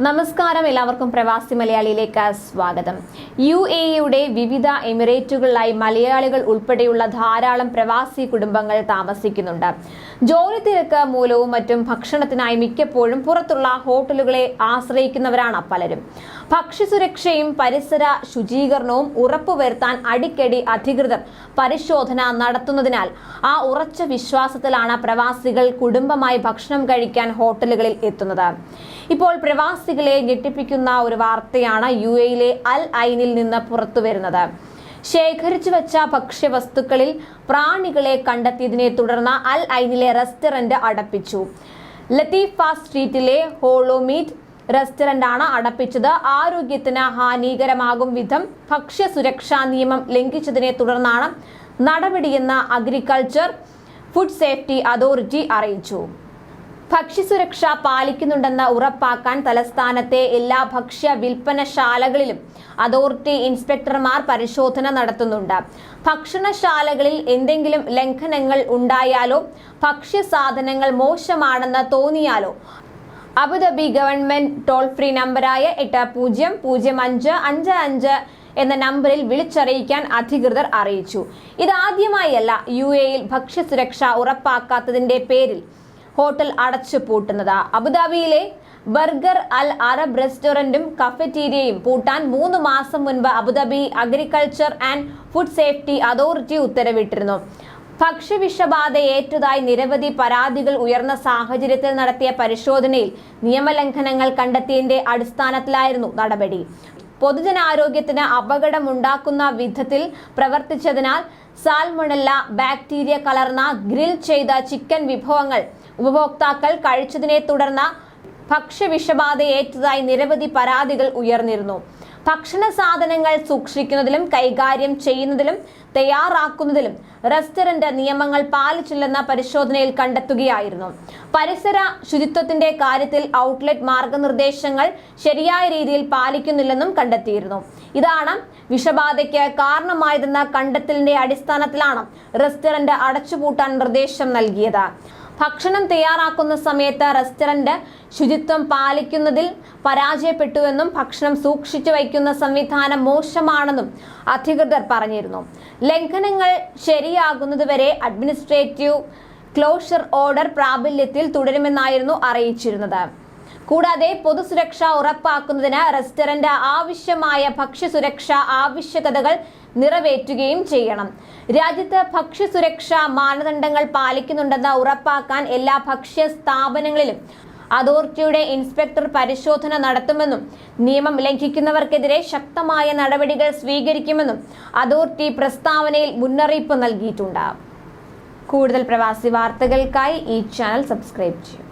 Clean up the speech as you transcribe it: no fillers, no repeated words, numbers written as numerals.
നമസ്കാരം, എല്ലാവർക്കും പ്രവാസി മലയാളിയിലേക്ക് സ്വാഗതം. UAE-യുടെ വിവിധ എമിറേറ്റുകളിലായി മലയാളികൾ ഉൾപ്പെടെയുള്ള ധാരാളം പ്രവാസി കുടുംബങ്ങൾ താമസിക്കുന്നുണ്ട്. ജോലി തിരക്ക് മൂലവും മറ്റും ഭക്ഷണത്തിനായി മിക്കപ്പോഴും പുറത്തുള്ള ഹോട്ടലുകളെ ആശ്രയിക്കുന്നവരാണ് പലരും. ഭക്ഷ്യസുരക്ഷയും പരിസര ശുചീകരണവും ഉറപ്പുവരുത്താൻ അടിക്കടി അധികൃതർ പരിശോധന നടത്തുന്നതിനാൽ ആ ഉറച്ച വിശ്വാസത്തിലാണ് പ്രവാസികൾ കുടുംബമായി ഭക്ഷണം കഴിക്കാൻ ഹോട്ടലുകളിൽ എത്തുന്നത്. ഇപ്പോൾ പ്രവാസികളെ ഞെട്ടിപ്പിക്കുന്ന ഒരു വാർത്തയാണ് UAE-യിലെ അൽ ഐനിൽ നിന്ന് പുറത്തുവരുന്നത്. ശേഖരിച്ചു വെച്ച ഭക്ഷ്യവസ്തുക്കളിൽ പ്രാണികളെ കണ്ടെത്തിയതിനെ തുടർന്ന് അൽ ഐനിലെ റെസ്റ്റോറന്റ് അടപ്പിച്ചു. ലത്തീഫ സ്ട്രീറ്റിലെ ഹോളോമീറ്റ് റെസ്റ്റോറന്റാണ് അടപ്പിച്ചത്. ആരോഗ്യത്തിന് ഹാനികരമാകും വിധം ഭക്ഷ്യസുരക്ഷാ നിയമം ലംഘിച്ചതിനെ തുടർന്നാണ് നടപടിയെന്ന് അഗ്രികൾച്ചർ ഫുഡ് സേഫ്റ്റി അതോറിറ്റി അറിയിച്ചു. ഭക്ഷ്യസുരക്ഷ പാലിക്കുന്നുണ്ടെന്ന് ഉറപ്പാക്കാൻ തലസ്ഥാനത്തെ എല്ലാ ഭക്ഷ്യ വിൽപ്പനശാലകളിലും അതോറിറ്റി ഇൻസ്പെക്ടർമാർ പരിശോധന നടത്തുന്നുണ്ട്. ഭക്ഷണശാലകളിൽ എന്തെങ്കിലും ലംഘനങ്ങൾ ഉണ്ടായാലോ ഭക്ഷ്യസാധനങ്ങൾ മോശമാണെന്ന് തോന്നിയാലോ അബുദാബി ഗവൺമെന്റ് ടോൾ ഫ്രീ നമ്പറായ 800555 എന്ന നമ്പറിൽ വിളിച്ചറിയിക്കാൻ അധികൃതർ അറിയിച്ചു. ഇതാദ്യമായല്ല UAE-യിൽ ഭക്ഷ്യസുരക്ഷ ഉറപ്പാക്കാത്തതിന്റെ പേരിൽ ഹോട്ടൽ അടച്ചു പൂട്ടുന്നത്. അബുദാബിയിലെ ബർഗർ അൽ അറബ് റെസ്റ്റോറന്റും കഫറ്റീരിയയും പൂട്ടാൻ 3 മാസം മുൻപ് Abu Dhabi agriculture and food safety authority ഉത്തരവിട്ടിരുന്നു. ഭക്ഷ്യവിഷബാധ ഏറ്റതായി നിരവധി പരാതികൾ ഉയർന്ന സാഹചര്യത്തിൽ നടത്തിയ പരിശോധനയിൽ നിയമലംഘനങ്ങൾ കണ്ടെത്തിയതിന്റെ അടിസ്ഥാനത്തിലായിരുന്നു നടപടി. പൊതുജനാരോഗ്യത്തിന് അപകടമുണ്ടാക്കുന്ന വിധത്തിൽ പ്രവർത്തിച്ചതിനാൽ സാൽമണല്ല ബാക്ടീരിയ കലർന്ന ഗ്രിൽ ചെയ്ത ചിക്കൻ വിഭവങ്ങൾ ഉപഭോക്താക്കൾ കഴിച്ചതിനെ തുടർന്ന് ഭക്ഷ്യവിഷബാധ ഏറ്റതായി നിരവധി പരാതികൾ ഉയർന്നിരുന്നു. ഭക്ഷണ സാധനങ്ങൾ സൂക്ഷിക്കുന്നതിലും കൈകാര്യം ചെയ്യുന്നതിലും തയ്യാറാക്കുന്നതിലും റെസ്റ്റോറന്റ് നിയമങ്ങൾ പാലിച്ചില്ലെന്ന പരിശോധനയിൽ കണ്ടെത്തുകയായിരുന്നു. പരിസര ശുചിത്വത്തിന്റെ കാര്യത്തിൽ ഔട്ട്ലെറ്റ് മാർഗനിർദ്ദേശങ്ങൾ ശരിയായ രീതിയിൽ പാലിക്കുന്നില്ലെന്നും കണ്ടെത്തിയിരുന്നു. ഇതാണ് വിഷബാധയ്ക്ക് കാരണമായതെന്ന കണ്ടെത്തലിന്റെ അടിസ്ഥാനത്തിലാണ് റെസ്റ്റോറന്റ് അടച്ചുപൂട്ടാൻ നിർദ്ദേശം നൽകിയത്. ഭക്ഷണം തയ്യാറാക്കുന്ന സമയത്ത് റെസ്റ്റോറന്റ് ശുചിത്വം പാലിക്കുന്നതിൽ പരാജയപ്പെട്ടുവെന്നും ഭക്ഷണം സൂക്ഷിച്ചു വയ്ക്കുന്ന സംവിധാനം മോശമാണെന്നും അധികൃതർ പറഞ്ഞിരുന്നു. ലംഘനങ്ങൾ ശരിയാകുന്നതുവരെ അഡ്മിനിസ്ട്രേറ്റീവ് ക്ലോഷർ ഓർഡർ പ്രാബല്യത്തിൽ തുടരുമെന്നായിരുന്നു അറിയിച്ചിരുന്നത്. കൂടാതെ പൊതുസുരക്ഷ ഉറപ്പാക്കുന്നതിന് റെസ്റ്റോറന്റ് ആവശ്യമായ ഭക്ഷ്യസുരക്ഷാ ആവശ്യകതകൾ നിറവേറ്റുകയും ചെയ്യണം. രാജ്യത്ത് ഭക്ഷ്യസുരക്ഷാ മാനദണ്ഡങ്ങൾ പാലിക്കുന്നുണ്ടെന്ന് ഉറപ്പാക്കാൻ എല്ലാ ഭക്ഷ്യ സ്ഥാപനങ്ങളിലും അതോറിറ്റിയുടെ ഇൻസ്പെക്ടർ പരിശോധന നടത്തുമെന്നും നിയമം ലംഘിക്കുന്നവർക്കെതിരെ ശക്തമായ നടപടികൾ സ്വീകരിക്കുമെന്നും അതോറിറ്റി പ്രസ്താവനയിൽ മുന്നറിയിപ്പ് നൽകിയിട്ടുണ്ട്. കൂടുതൽ പ്രവാസി വാർത്തകൾക്കായി ഈ ചാനൽ സബ്സ്ക്രൈബ് ചെയ്യൂ.